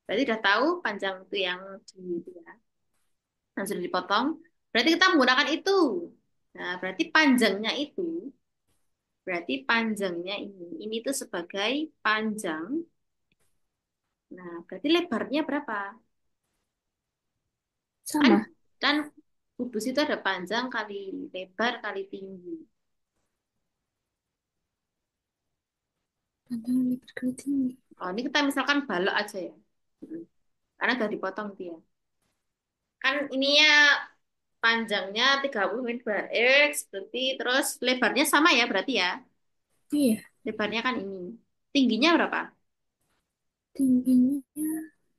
Berarti udah tahu panjang itu yang di itu ya. Yang sudah dipotong. Berarti kita menggunakan itu. Nah, berarti panjangnya ini tuh sebagai panjang. Nah, berarti lebarnya berapa? Kan, Sama. kan kubus itu ada panjang kali lebar kali tinggi. Panjang lebar kali tinggi. Oh, ini kita misalkan balok aja ya. Mm. Karena udah dipotong dia. Kan ininya panjangnya 30 min 2X, berarti terus lebarnya sama ya berarti ya. Iya. Lebarnya kan ini. Tingginya berapa? Tingginya.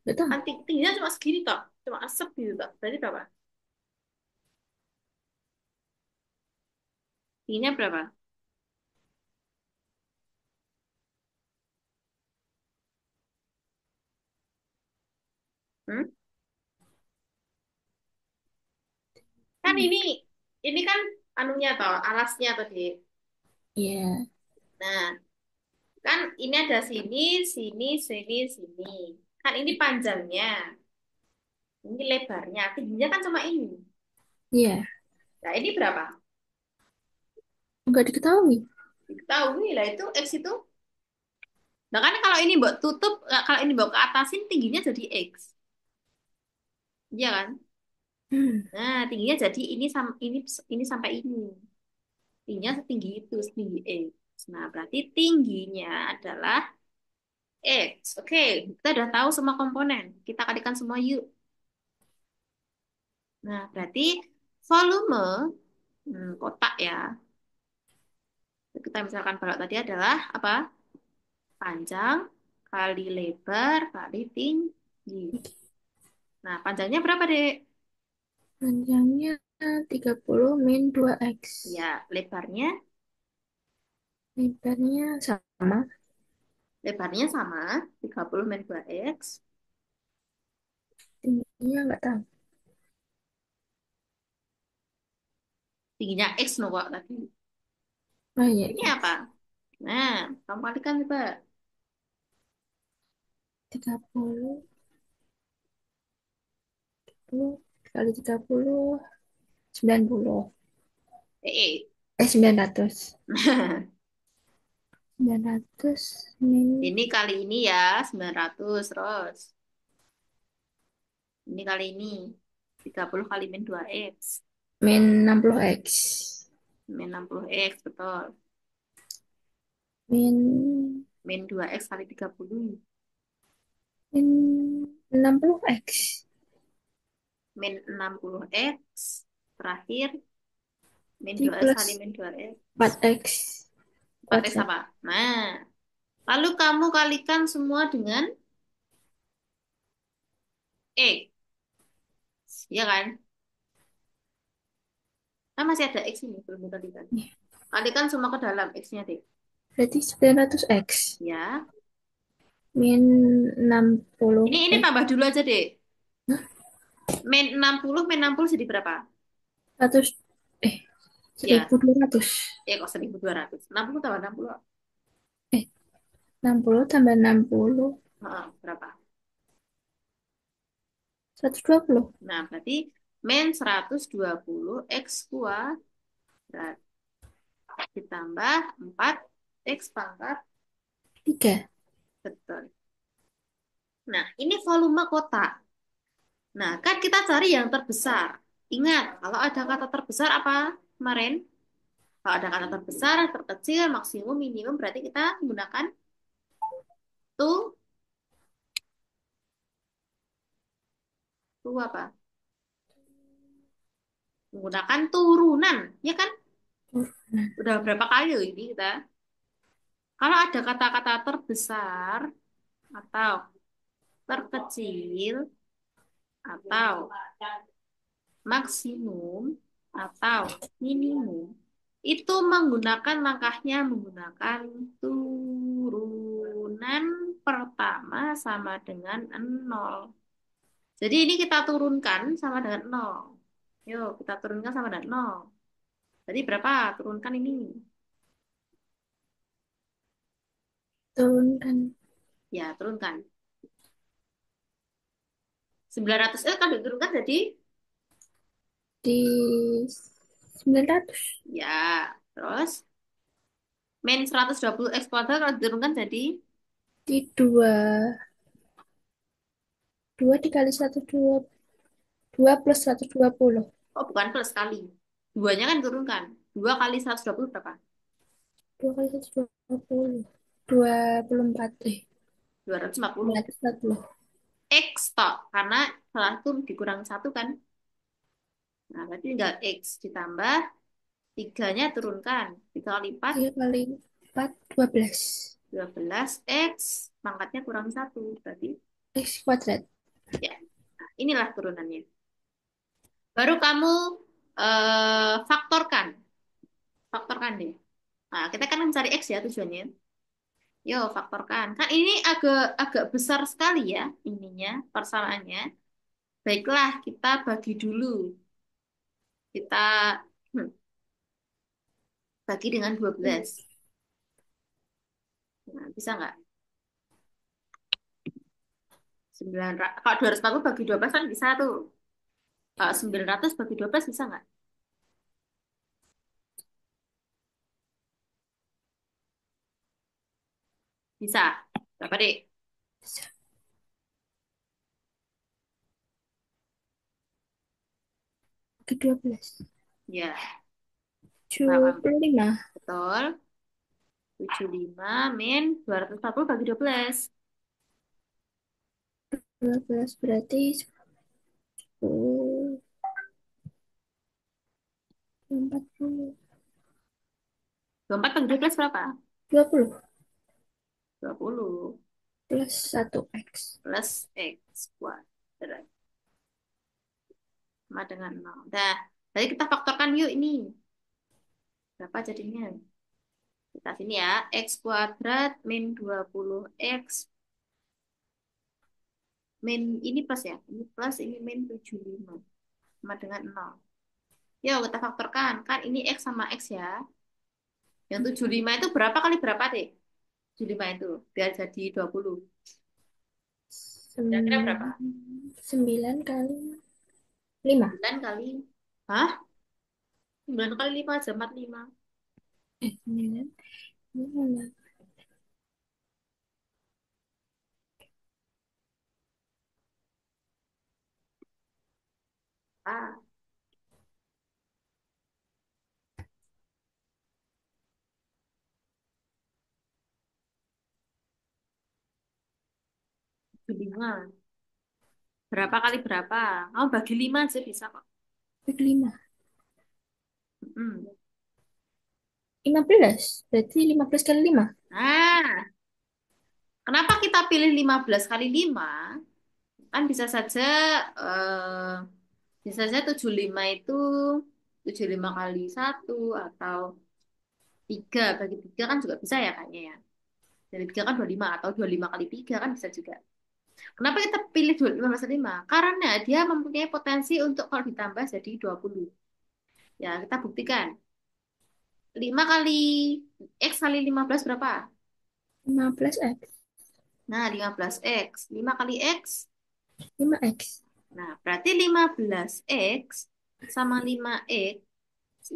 Gak tahu. Kan tingginya cuma segini toh. Cuma asap gitu toh. Berarti berapa? Tingginya berapa? Hmm? Kan ini kan anunya toh, alasnya tadi. Iya. Nah, kan ini ada sini, sini, sini, sini. Kan ini panjangnya, ini lebarnya, tingginya kan cuma ini. Iya. Nah, ini berapa? Enggak diketahui. Diketahui lah itu X itu. Nah, kan kalau ini mbok tutup, kalau ini mbok ke atasin, tingginya jadi X. Iya kan? Hmm. Nah, tingginya jadi ini sampai ini. Tingginya setinggi itu, setinggi X. Nah, berarti tingginya adalah X. Oke, kita udah tahu semua komponen. Kita kalikan semua yuk. Nah, berarti volume kotak ya. Kita misalkan balok tadi adalah apa? Panjang kali lebar kali tinggi. Nah, panjangnya berapa, Dek? Panjangnya 30 min 2X. Ya, Lebarnya sama. lebarnya sama, 30 min 2X. Tingginya nggak tahu. Tingginya X no kok tadi. Oh iya, Ini apa? X. Nah, kamu kalikan coba. 30 kali 30 90. Eh. 900. 900 min Ini kali ini ya, 900 terus. Ini kali ini, 30 kali min 2X. min 60X. Min 60X, betul. Min Min 2X kali 30. min 60X. Min 60X. Terakhir, min Di 2X plus kali min 2X. 4X 4X kuadrat. apa? Nah, lalu kamu kalikan semua dengan X. Ya kan? Kan masih ada X ini, belum dikalikan. Ya, Kalikan semua ke dalam X-nya, deh. berarti 900X. Ya. Min Ini 60X. tambah dulu aja, deh. Min 60 jadi berapa? 120. Eh, Ya, 1.200. kok 1.200. 60 tambah 60. Eh, 60 tambah 60. Heeh, berapa? 120. Nah, berarti min 120 X kuadrat ditambah 4 X pangkat. 3. Betul. Nah, ini volume kotak. Nah, kan kita cari yang terbesar. Ingat, kalau ada kata terbesar apa kemarin? Kalau ada kata terbesar, terkecil, maksimum, minimum, berarti kita menggunakan tu, apa? Menggunakan turunan, ya kan? Udah berapa kali loh ini kita? Kalau ada kata-kata terbesar atau terkecil atau maksimum atau minimum itu menggunakan langkahnya menggunakan turunan pertama sama dengan nol. Jadi ini kita turunkan sama dengan nol. Yuk, kita turunkan sama dengan nol. Jadi berapa? Turunkan ini. Turunkan Ya, turunkan. 900 kan diturunkan jadi di 900. ya. Terus min 120 X kuadrat kalau diturunkan jadi Di 2. 2 dikali 120. 2 plus 120. oh bukan plus kali. Duanya kan diturunkan. 2 kali 120 berapa? 2 kali 120. 24. 240. 240. X toh. Karena setelah itu dikurang satu kan. Nah, berarti tinggal X ditambah 3-nya turunkan. 3 kali 4, 3 kali 4, 12. 12. X pangkatnya kurang satu. Berarti X kuadrat. ya. Nah, inilah turunannya. Baru kamu faktorkan. Faktorkan deh. Nah, kita kan mencari X ya tujuannya. Yo, faktorkan. Kan ini agak agak besar sekali ya ininya, persamaannya. Baiklah, kita bagi dulu. Kita hmm, bagi dengan 12. Nah, bisa nggak? 9, kalau 240 bagi 12 kan bisa tuh. Kalau 900 bagi 12 bisa nggak? Bisa. Berapa, Dek? Ke 12. Ya, berapa? 75. Betul. 75 min 240 bagi 12. 12 berarti 10. 40. 24 bagi 12 berapa? 20 20 plus 1x. plus X kuadrat sama dengan 0. Dah, jadi kita faktorkan yuk ini. Berapa jadinya? Kita sini ya, X kuadrat min 20X min ini plus ya. Ini plus, ini min 75 sama dengan 0. Yuk kita faktorkan. Kan ini X sama X ya. Yang 75 itu berapa kali berapa deh? 75 itu biar jadi 20. Kira-kira berapa? 9 kali 5. 9 kali. Hah? 9 kali 5 aja 45. 9. 9. Ah, 75. Berapa kali berapa? Kamu bagi 5 aja bisa kok. 5. Hmm. 15. Berarti 15 kali 5. Nah, kenapa kita pilih 15 kali 5? Kan bisa saja eh, bisa saja 75 itu 75 kali satu atau 3 bagi 3 kan juga bisa ya kayaknya ya. Dari 3 kan 25 atau 25 kali 3 kan bisa juga. Kenapa kita pilih 15 kali 5? Karena dia mempunyai potensi untuk kalau ditambah jadi 20. Ya, kita buktikan. 5 kali X kali 15 berapa? 15x. Nah, 15X. 5 kali X. 5x. Nah, berarti 15X sama 5X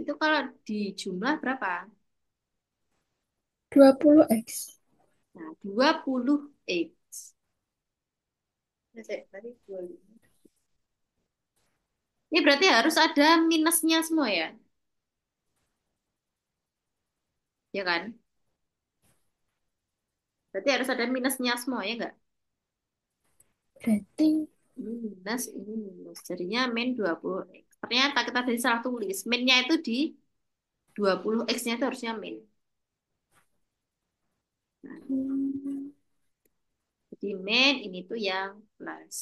itu kalau dijumlah berapa? 20x. Nah, 20X. Berarti 25. Ini berarti harus ada minusnya semua ya? Ya kan? Berarti harus ada minusnya semua ya enggak? Berarti Ini minus, ini minus. Jadinya min 20X. Ternyata kita tadi salah tulis. Minnya itu di 20X-nya itu harusnya min. Nah, hmm, jadi min ini tuh yang plus.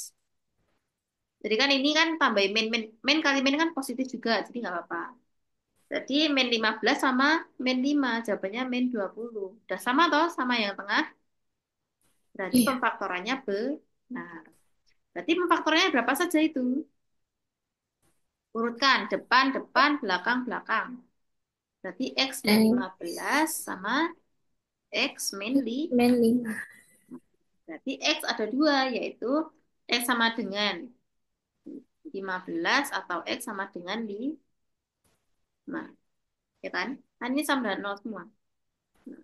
Jadi kan ini kan tambahin min, min, min kali min kan positif juga. Jadi nggak apa-apa. Jadi min 15 sama min 5. Jawabannya min 20. Udah sama toh sama yang tengah. Berarti iya. pemfaktorannya benar. Berarti pemfaktorannya berapa saja itu? Urutkan depan, depan, belakang, belakang. Berarti X min X 15 sama X min 5. min 5. Berarti X ada dua, yaitu X sama dengan 15 atau X sama dengan 5. Ya kan? Kan ini sama dengan 0 semua. Nah,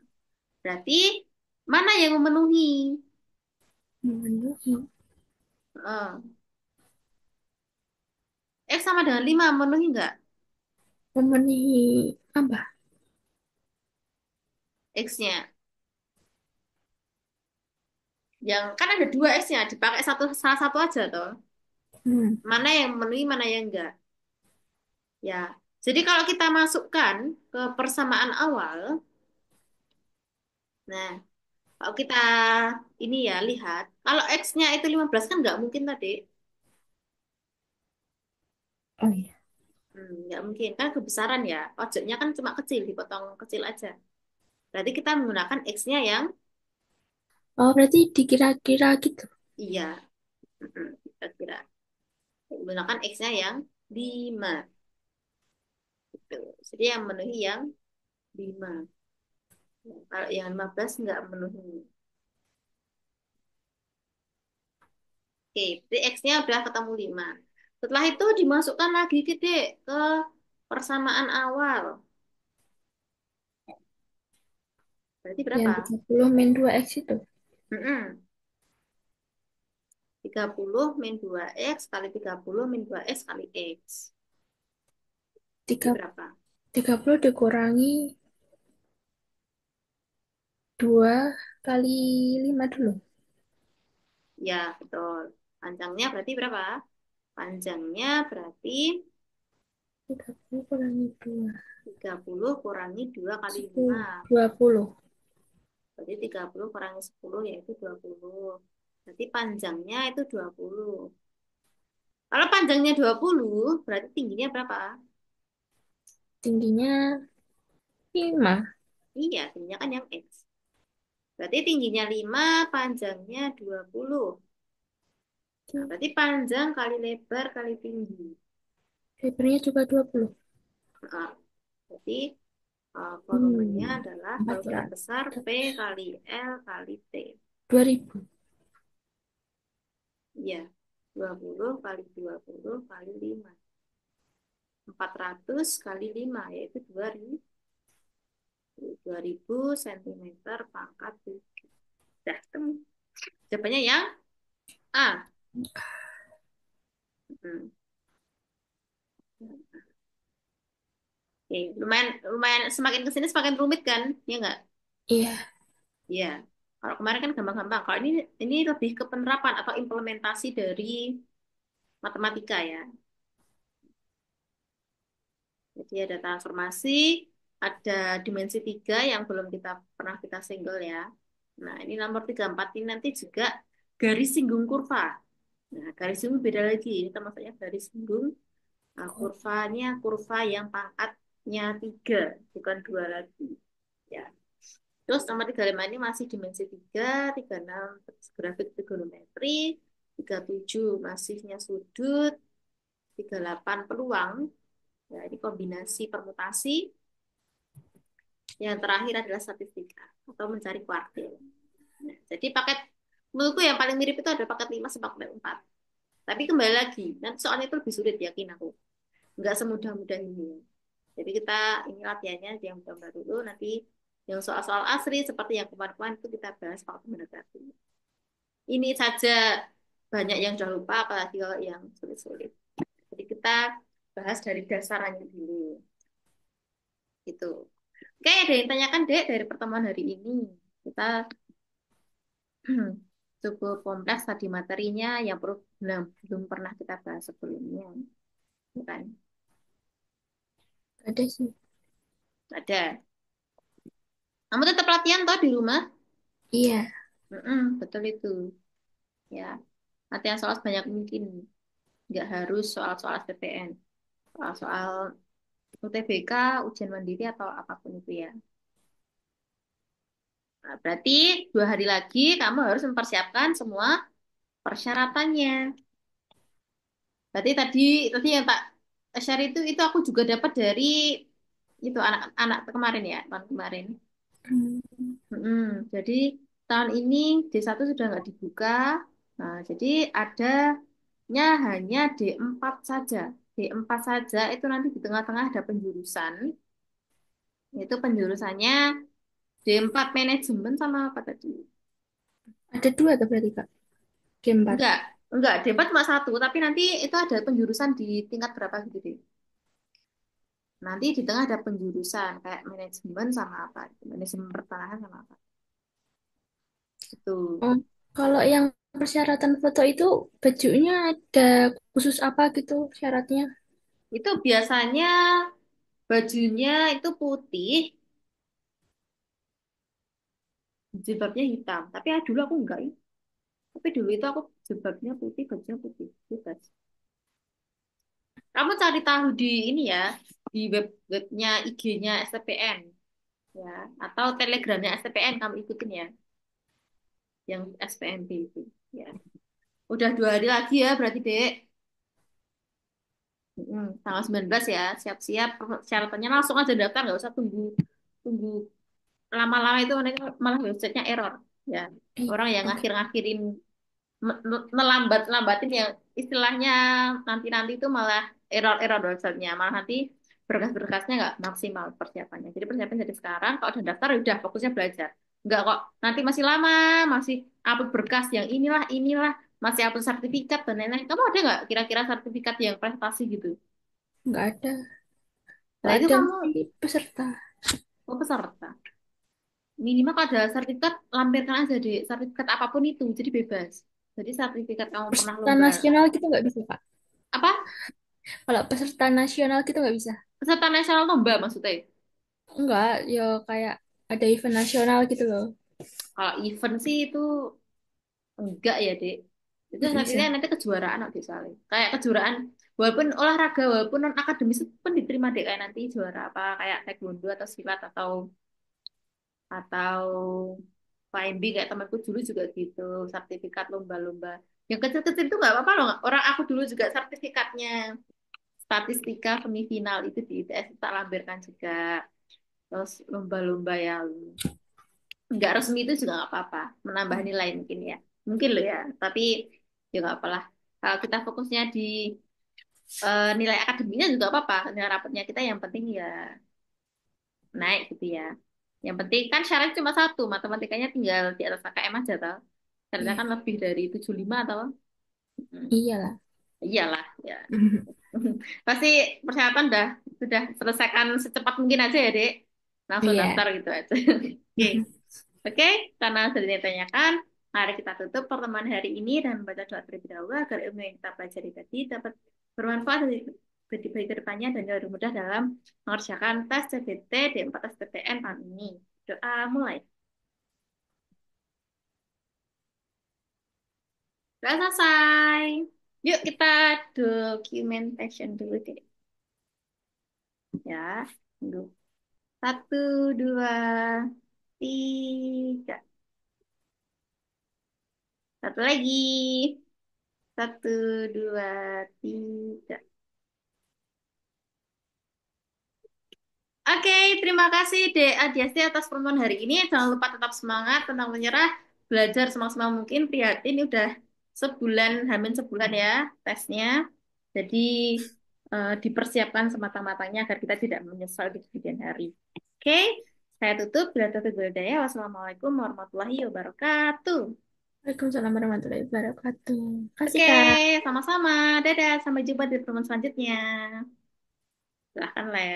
berarti mana yang memenuhi? Memenuhi. Eh, X sama dengan 5 memenuhi enggak? Memenuhi apa? X-nya. Yang kan ada dua X-nya, dipakai satu salah satu aja toh. Hmm. Mana yang memenuhi, mana yang enggak? Ya. Jadi kalau kita masukkan ke persamaan awal, nah, kalau kita ini ya lihat, kalau X-nya itu 15 kan nggak mungkin tadi. Oh iya. Nggak mungkin, kan kebesaran ya. Ojeknya kan cuma kecil, dipotong kecil aja. Berarti kita menggunakan X-nya yang Oh, berarti dikira-kira gitu. iya. Kira-kira. Menggunakan X-nya yang 5. Gitu. Jadi yang memenuhi yang 5. Kalau yang 15 nggak memenuhi. Oke, berarti X-nya udah ketemu 5. Setelah itu dimasukkan lagi ke Dek, ke persamaan awal. Berarti Yang berapa? 30 min 2x itu. Mm-mm. 30 min 2X kali 30 min 2X kali X. Jadi Tiga, berapa? 30 dikurangi 2 kali 5 dulu. Ya, betul. Panjangnya berarti berapa? Panjangnya berarti 30 kurangi 2. 30 kurangi 2 kali 5. 10. 20. Berarti 30 kurangi 10 yaitu 20. Berarti panjangnya itu 20. Kalau panjangnya 20, berarti tingginya berapa? Tingginya 5. Iya, tingginya kan yang X. Berarti tingginya 5, panjangnya 20. Nah, berarti panjang kali lebar kali tinggi. Lebarnya juga 20. Nah, berarti volumenya Hmm. adalah volume 400. besar P kali L kali T. 2000. Iya, 20 kali 20 kali 5. 400 kali 5 yaitu 2000 cm pangkat 7. Dah, temu. Jawabannya yang A. Hmm. Oke, lumayan lumayan semakin ke sini semakin rumit kan? Ya enggak? Iya. Iya. Kalau kemarin kan gampang-gampang. Kalau ini lebih ke penerapan atau implementasi dari matematika ya. Jadi ada transformasi, ada dimensi 3 yang belum kita pernah kita single ya. Nah, ini nomor 34 ini nanti juga garis singgung kurva. Nah, garis singgung beda lagi. Ini termasuknya garis singgung. Nah, kurvanya kurva yang pangkatnya 3, bukan 2 lagi. Ya. Terus nomor 35 ini masih dimensi 3, 36 grafik trigonometri, 37 masifnya sudut, 38 peluang. Ya, ini kombinasi permutasi. Yang terakhir adalah statistika atau mencari kuartil. Nah, jadi paket menurutku yang paling mirip itu ada paket 5 sama paket 4. Tapi kembali lagi, nanti soalnya itu lebih sulit yakin aku. Nggak semudah-mudah ini. Jadi kita ini latihannya yang mudah-mudah dulu, nanti yang soal-soal asri seperti yang kemarin-kemarin itu kita bahas waktu mendekati. Ini saja banyak yang sudah lupa, apalagi kalau yang sulit-sulit. Jadi kita bahas dari dasarannya dulu. Gitu. Oke, ada yang tanyakan, Dek, dari pertemuan hari ini. Kita cukup kompleks tadi materinya yang belum pernah kita bahas sebelumnya. Bukan? Ada sih. Ada. Kamu tetap latihan toh di rumah? Iya. Betul itu. Ya, latihan soal sebanyak mungkin. Nggak harus soal-soal SPPN. Soal-soal UTBK, ujian mandiri atau apapun itu ya. Nah, berarti 2 hari lagi kamu harus mempersiapkan semua persyaratannya. Berarti tadi tadi yang tak share itu aku juga dapat dari itu anak-anak kemarin ya, tahun kemarin. Hmm. Jadi tahun ini D1 sudah nggak dibuka. Nah, jadi adanya hanya D4 saja. D4 saja itu nanti di tengah-tengah ada penjurusan. Itu penjurusannya D4 manajemen sama apa tadi? Ada dua tuh berarti Kak. Gambar. Enggak, enggak, D4 cuma satu, tapi nanti itu ada penjurusan di tingkat berapa gitu deh. Nanti di tengah ada penjurusan kayak manajemen sama apa? Manajemen pertanahan sama apa? Itu. Oh, kalau yang persyaratan foto itu bajunya ada khusus apa gitu syaratnya? Itu biasanya bajunya itu putih, jilbabnya hitam. Tapi dulu aku enggak ya. Tapi dulu itu aku jilbabnya putih, bajunya putih. Bebas. Kamu cari tahu di ini ya, di webnya IG-nya STPN ya, atau telegramnya STPN kamu ikutin ya, yang SPMB itu ya. Udah 2 hari lagi ya berarti Dek. Tanggal 19 ya, siap-siap persyaratannya langsung aja daftar, nggak usah tunggu tunggu lama-lama itu nanti malah websitenya error ya. Orang yang Oke. ngakhir-ngakhirin melambat-lambatin yang istilahnya nanti-nanti itu malah error-error websitenya, malah nanti berkas-berkasnya nggak maksimal persiapannya. Jadi persiapan dari sekarang, kalau udah daftar ya udah fokusnya belajar. Nggak kok nanti masih lama, masih upload berkas yang inilah inilah, masih upload sertifikat dan lain-lain. Kamu ada nggak kira-kira sertifikat yang prestasi gitu? Nggak ada. Nah Nggak itu ada kamu mesti peserta. oh, peserta. Minimal kalau ada sertifikat, lampirkan aja deh. Sertifikat apapun itu, jadi bebas. Jadi sertifikat kamu pernah Peserta lomba nasional gitu nggak bisa Kak. apa? Kalau peserta nasional gitu nggak bisa. Peserta nasional lomba maksudnya. Enggak, ya kayak ada event nasional gitu loh. Kalau event sih itu enggak ya, Dek. Itu Nggak bisa. nantinya nanti kejuaraan kok misalnya. Kayak kejuaraan walaupun olahraga walaupun non akademis itu pun diterima Dek kayak nanti juara apa kayak taekwondo atau silat atau climbing kayak temanku dulu juga gitu, sertifikat lomba-lomba. Yang kecil-kecil itu nggak apa-apa loh. Orang aku dulu juga sertifikatnya statistika semifinal itu di ITS tak lampirkan juga. Terus lomba-lomba yang nggak resmi itu juga nggak apa-apa, menambah nilai mungkin ya, mungkin loh ya, tapi ya nggak apalah. Kalau kita fokusnya di nilai akademiknya juga apa-apa, nilai rapotnya kita yang penting ya naik gitu ya. Yang penting kan syaratnya cuma satu, matematikanya tinggal di atas KKM aja tau. Ternyata Iya. kan lebih dari 75 atau hmm, Iyalah. iyalah ya. Pasti persyaratan sudah selesaikan secepat mungkin aja ya, Dek. Langsung Iya. daftar gitu aja. Oke. Oke, karena sudah ditanyakan, mari kita tutup pertemuan hari ini dan membaca doa terlebih dahulu agar ilmu yang kita pelajari tadi dapat bermanfaat bagi ke depannya dan jauh lebih mudah dalam mengerjakan tes CBT D4 SPTN tahun ini. Doa mulai. Sudah selesai. Yuk kita documentation dulu deh. Ya, tunggu. 1, 2, 3. Satu lagi. 1, 2, 3. Oke, terima kasih Dek Adiasti atas pertemuan hari ini. Jangan lupa tetap semangat, tentang menyerah, belajar semaksimal mungkin. Prihatin ini udah sebulan, hamin sebulan ya tesnya. Jadi dipersiapkan semata-matanya agar kita tidak menyesal di kemudian hari. Oke, saya tutup. Bila tutup daya. Wassalamualaikum warahmatullahi wabarakatuh. Waalaikumsalam warahmatullahi wabarakatuh. Kasih Oke, Kak. sama-sama. Dadah, sampai jumpa di pertemuan selanjutnya. Silahkan, Le.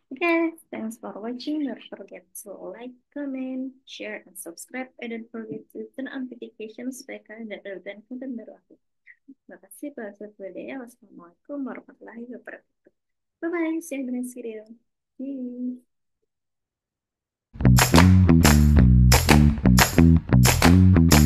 Okay, thanks for watching. Don't forget to like, comment, share, and subscribe. And don't forget to turn on notifications supaya kalian tidak ketinggalan konten baru aku. Terima kasih telah bersedia. Wassalamualaikum warahmatullahi wabarakatuh. Bye bye. See you in the next video. Bye.